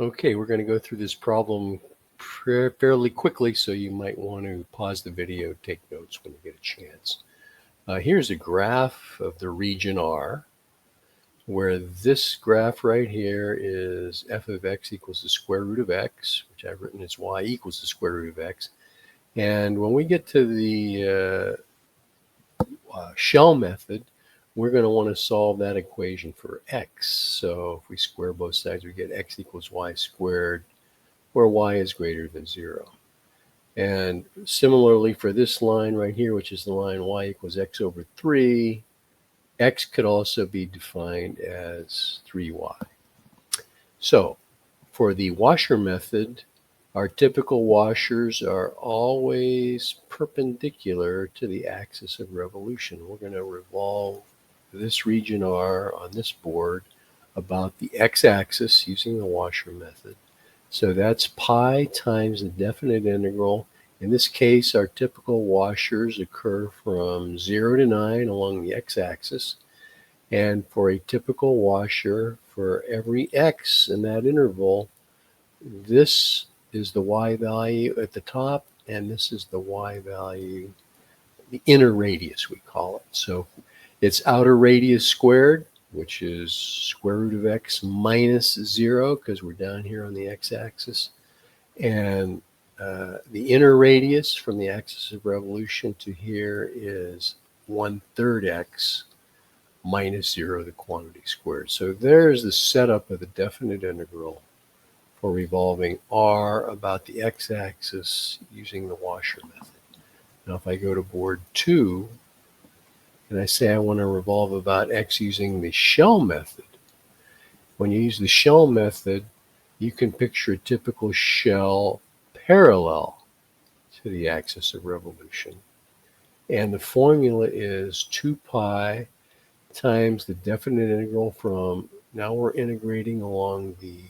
Okay, we're going to go through this problem fairly quickly, so you might want to pause the video, take notes when you get a chance. Here's a graph of the region R, where this graph right here is f of x equals the square root of x, which I've written as y equals the square root of x. And when we get to the shell method, we're going to want to solve that equation for x. So if we square both sides, we get x equals y squared, where y is greater than 0. And similarly for this line right here, which is the line y equals x over 3, x could also be defined as 3y. So for the washer method, our typical washers are always perpendicular to the axis of revolution. We're going to revolve this region R on this board about the x-axis using the washer method. So that's pi times the definite integral. In this case, our typical washers occur from 0 to 9 along the x-axis. And for a typical washer, for every x in that interval, this is the y value at the top, and this is the y value, the inner radius we call it. So it's outer radius squared, which is square root of x minus 0, because we're down here on the x-axis. And the inner radius from the axis of revolution to here is 1/3 x minus 0, the quantity squared. So there's the setup of the definite integral for revolving R about the x-axis using the washer method. Now if I go to board 2, and I say I want to revolve about x using the shell method, when you use the shell method, you can picture a typical shell parallel to the axis of revolution. And the formula is 2 pi times the definite integral from, now we're integrating along the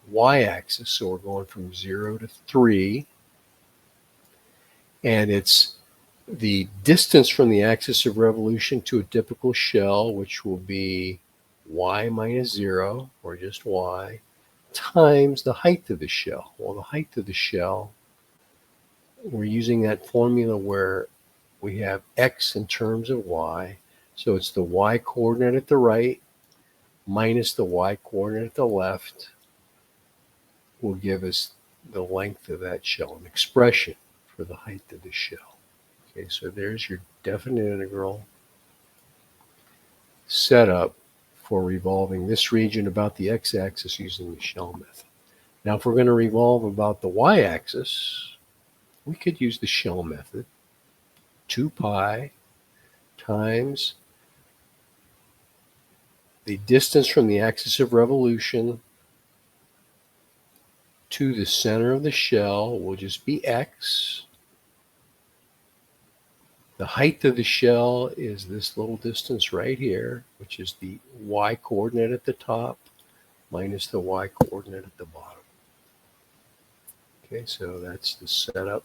y-axis, so we're going from 0 to 3. And it's the distance from the axis of revolution to a typical shell, which will be y minus 0, or just y, times the height of the shell. Well, the height of the shell, we're using that formula where we have x in terms of y. So it's the y coordinate at the right minus the y coordinate at the left will give us the length of that shell, an expression for the height of the shell. Okay, so there's your definite integral setup for revolving this region about the x-axis using the shell method. Now if we're going to revolve about the y-axis, we could use the shell method. 2 pi times the distance from the axis of revolution to the center of the shell will just be x. The height of the shell is this little distance right here, which is the y coordinate at the top minus the y coordinate at the bottom. Okay, so that's the setup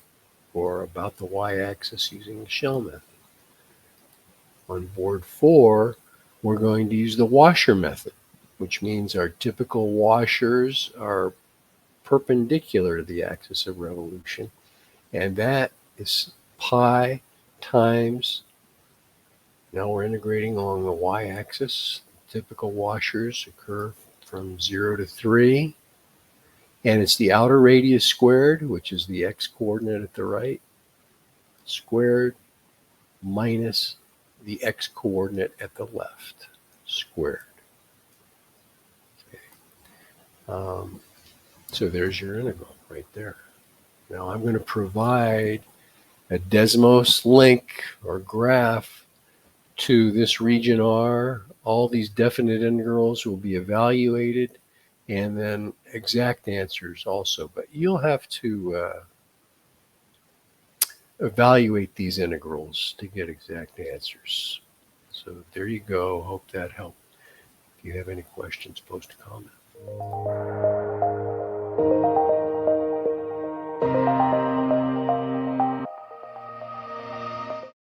for about the y-axis using the shell method. On board 4, we're going to use the washer method, which means our typical washers are perpendicular to the axis of revolution, and that is pi times, now we're integrating along the y-axis. Typical washers occur from 0 to 3, and it's the outer radius squared, which is the x coordinate at the right, squared minus the x coordinate at the left, squared. Okay. So there's your integral right there. Now I'm going to provide a Desmos link or graph to this region R. All these definite integrals will be evaluated, and then exact answers also. But you'll have to evaluate these integrals to get exact answers. So there you go. Hope that helped. If you have any questions, post a comment.